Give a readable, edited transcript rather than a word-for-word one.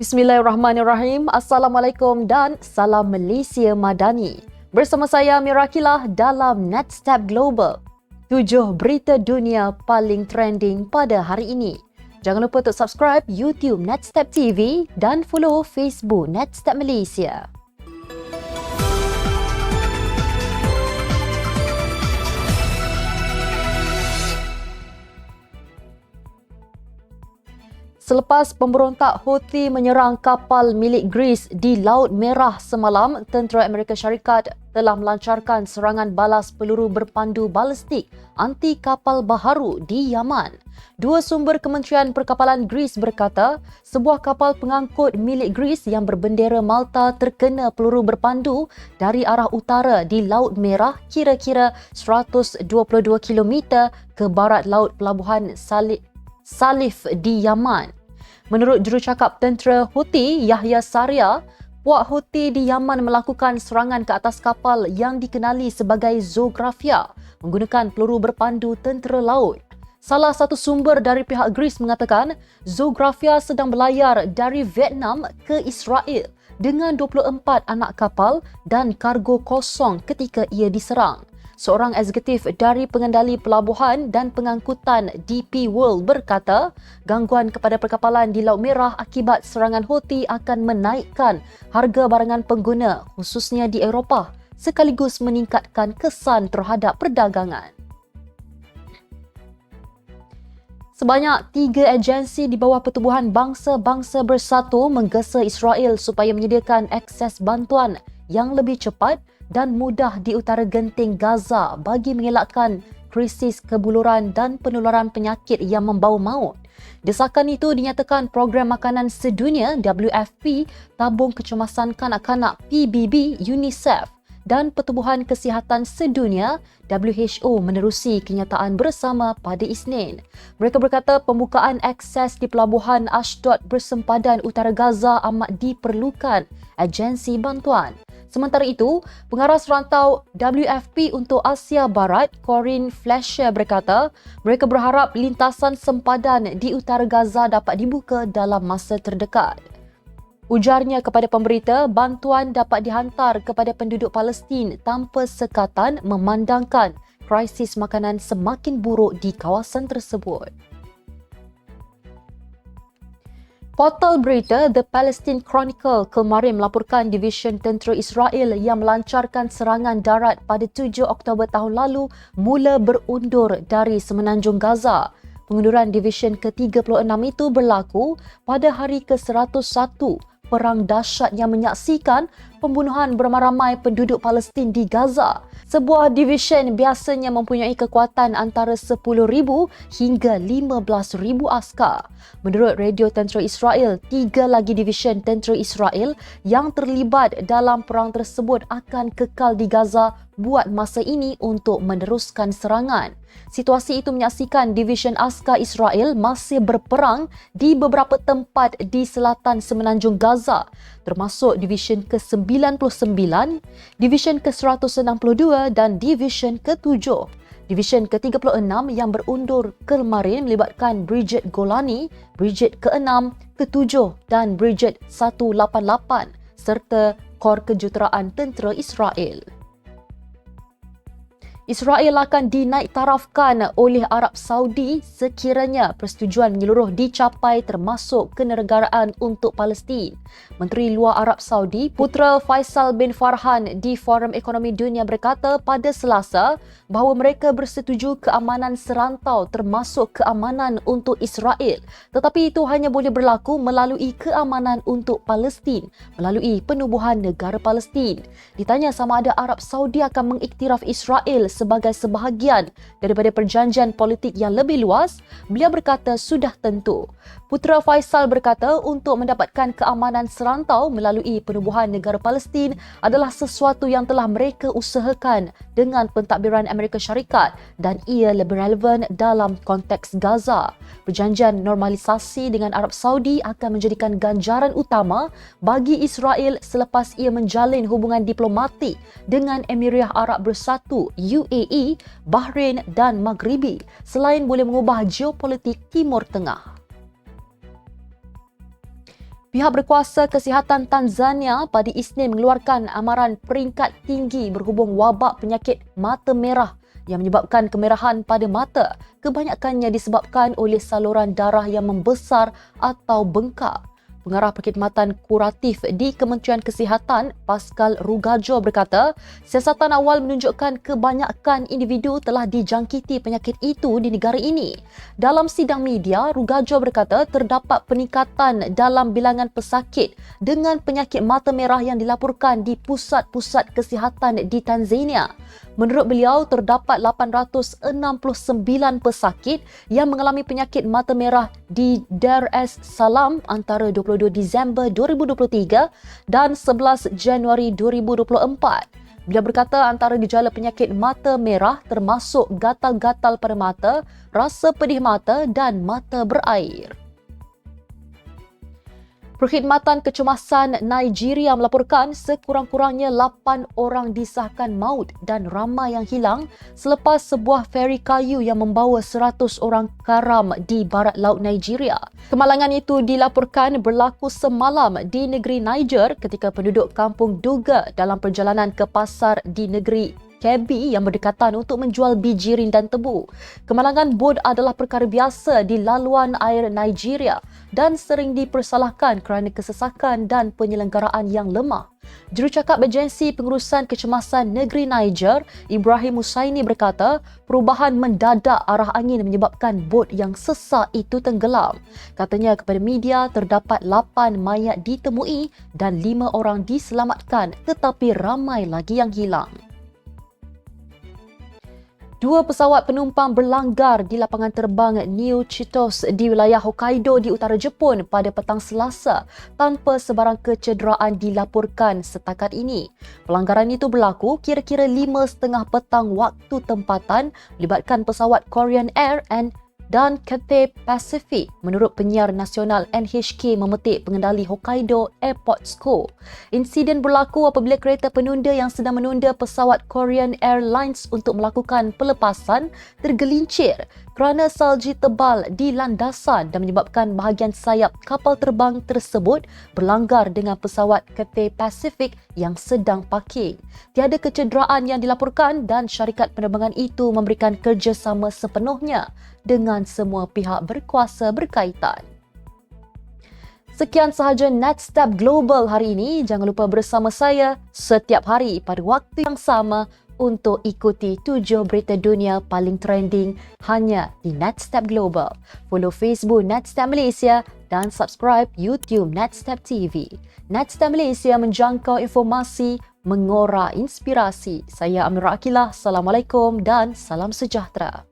Bismillahirrahmanirrahim. Assalamualaikum dan salam Malaysia Madani. Bersama saya Mirakilah dalam Netstep Global. 7 berita dunia paling trending pada hari ini. Jangan lupa untuk subscribe YouTube Netstep TV dan follow Facebook Netstep Malaysia. Selepas pemberontak Houthi menyerang kapal milik Greece di Laut Merah semalam, tentera Amerika Syarikat telah melancarkan serangan balas peluru berpandu balistik anti kapal baharu di Yaman. Dua sumber Kementerian Perkapalan Greece berkata, sebuah kapal pengangkut milik Greece yang berbendera Malta terkena peluru berpandu dari arah utara di Laut Merah kira-kira 122 km ke barat laut pelabuhan Salif di Yaman. Menurut jurucakap tentera Houthi, Yahya Saria, puak Houthi di Yaman melakukan serangan ke atas kapal yang dikenali sebagai Zografia menggunakan peluru berpandu tentera laut. Salah satu sumber dari pihak Greece mengatakan, Zografia sedang berlayar dari Vietnam ke Israel dengan 24 anak kapal dan kargo kosong ketika ia diserang. Seorang eksekutif dari pengendali pelabuhan dan pengangkutan DP World berkata, gangguan kepada perkapalan di Laut Merah akibat serangan Houthi akan menaikkan harga barangan pengguna khususnya di Eropah sekaligus meningkatkan kesan terhadap perdagangan. Sebanyak 3 agensi di bawah Pertubuhan Bangsa-Bangsa Bersatu menggesa Israel supaya menyediakan akses bantuan yang lebih cepat dan mudah di utara genting Gaza bagi mengelakkan krisis kebuluran dan penularan penyakit yang membawa maut. Desakan itu dinyatakan Program Makanan Sedunia WFP, Tabung Kecemasan Kanak-Kanak PBB UNICEF dan Pertubuhan Kesihatan Sedunia WHO menerusi kenyataan bersama pada Isnin. Mereka berkata pembukaan akses di pelabuhan Ashdod bersempadan utara Gaza amat diperlukan agensi bantuan. Sementara itu, pengaras rantau WFP untuk Asia Barat, Corinne Fletcher berkata, mereka berharap lintasan sempadan di utara Gaza dapat dibuka dalam masa terdekat. Ujarnya kepada pemberita, bantuan dapat dihantar kepada penduduk Palestin tanpa sekatan memandangkan krisis makanan semakin buruk di kawasan tersebut. Portal berita The Palestine Chronicle kemarin melaporkan Division Tentera Israel yang melancarkan serangan darat pada 7 Oktober tahun lalu mula berundur dari semenanjung Gaza. Pengunduran Division ke-36 itu berlaku pada hari ke-101 perang dahsyat yang menyaksikan pembunuhan beramai-ramai penduduk Palestin di Gaza. Sebuah division biasanya mempunyai kekuatan antara 10,000 hingga 15,000 askar. Menurut Radio Tentera Israel, 3 lagi division tentera Israel yang terlibat dalam perang tersebut akan kekal di Gaza buat masa ini untuk meneruskan serangan. Situasi itu menyaksikan division askar Israel masih berperang di beberapa tempat di selatan semenanjung Gaza, termasuk division ke-99, division ke-162 dan division ke-7. Division ke-36 yang berundur kemarin melibatkan Brigade Golani, Brigade ke-6, ke-7 dan Brigade 188 serta Kor Kejuruteraan Tentera Israel. Israel akan dinaiktarafkan oleh Arab Saudi sekiranya persetujuan menyeluruh dicapai termasuk kenegaraan untuk Palestin. Menteri Luar Arab Saudi, Putera Faisal bin Farhan di Forum Ekonomi Dunia berkata pada Selasa bahawa mereka bersetuju keamanan serantau termasuk keamanan untuk Israel. Tetapi itu hanya boleh berlaku melalui keamanan untuk Palestin, melalui penubuhan negara Palestin. Ditanya sama ada Arab Saudi akan mengiktiraf Israel sebagai sebahagian daripada perjanjian politik yang lebih luas, beliau berkata sudah tentu. Putera Faisal berkata untuk mendapatkan keamanan serantau melalui penubuhan negara Palestin adalah sesuatu yang telah mereka usahakan dengan pentadbiran Amerika Syarikat dan ia lebih relevan dalam konteks Gaza. Perjanjian normalisasi dengan Arab Saudi akan menjadikan ganjaran utama bagi Israel selepas ia menjalin hubungan diplomatik dengan Emirat Arab Bersatu UAE, Bahrain dan Maghribi selain boleh mengubah geopolitik Timur Tengah. Pihak berkuasa kesihatan Tanzania pada Isnin mengeluarkan amaran peringkat tinggi berhubung wabak penyakit mata merah yang menyebabkan kemerahan pada mata, kebanyakannya disebabkan oleh saluran darah yang membesar atau bengkak. Pengarah Perkhidmatan Kuratif di Kementerian Kesihatan, Pascal Rugajo berkata, siasatan awal menunjukkan kebanyakan individu telah dijangkiti penyakit itu di negara ini. Dalam sidang media, Rugajo berkata terdapat peningkatan dalam bilangan pesakit dengan penyakit mata merah yang dilaporkan di pusat-pusat kesihatan di Tanzania. Menurut beliau, terdapat 869 pesakit yang mengalami penyakit mata merah di Dar es Salaam antara 22 Disember 2023 dan 11 Januari 2024. Beliau berkata antara gejala penyakit mata merah termasuk gatal-gatal pada mata, rasa pedih mata dan mata berair. Perkhidmatan Kecemasan Nigeria melaporkan sekurang-kurangnya 8 orang disahkan maut dan ramai yang hilang selepas sebuah feri kayu yang membawa 100 orang karam di barat laut Nigeria. Kemalangan itu dilaporkan berlaku semalam di negeri Niger ketika penduduk kampung Duga dalam perjalanan ke pasar di negeri Kebbi yang berdekatan untuk menjual biji rindan tebu. Kemalangan bot adalah perkara biasa di laluan air Nigeria dan sering dipersalahkan kerana kesesakan dan penyelenggaraan yang lemah. Jurucakap Agensi Pengurusan Kecemasan Negeri Niger, Ibrahim Husaini berkata, perubahan mendadak arah angin menyebabkan bot yang sesak itu tenggelam. Katanya kepada media terdapat 8 mayat ditemui dan 5 orang diselamatkan tetapi ramai lagi yang hilang. 2 pesawat penumpang berlanggar di lapangan terbang New Chitos di wilayah Hokkaido di utara Jepun pada petang Selasa tanpa sebarang kecederaan dilaporkan setakat ini. Pelanggaran itu berlaku kira-kira 5:30 petang waktu tempatan melibatkan pesawat Korean Air dan Cathay Pacific menurut penyiar nasional NHK memetik pengendali Hokkaido Airport Co. Insiden berlaku apabila kereta penunda yang sedang menunda pesawat Korean Airlines untuk melakukan pelepasan tergelincir kerana salji tebal di landasan dan menyebabkan bahagian sayap kapal terbang tersebut berlanggar dengan pesawat Cathay Pacific yang sedang parking. Tiada kecederaan yang dilaporkan dan syarikat penerbangan itu memberikan kerjasama sepenuhnya dengan semua pihak berkuasa berkaitan. Sekian sahaja NetStep Global hari ini. Jangan lupa bersama saya setiap hari pada waktu yang sama untuk ikuti 7 berita dunia paling trending hanya di NetStep Global. Follow Facebook NetStep Malaysia dan subscribe YouTube NetStep TV. NetStep Malaysia menjangkau informasi, mengora inspirasi. Saya Amirah Akilah. Assalamualaikum dan salam sejahtera.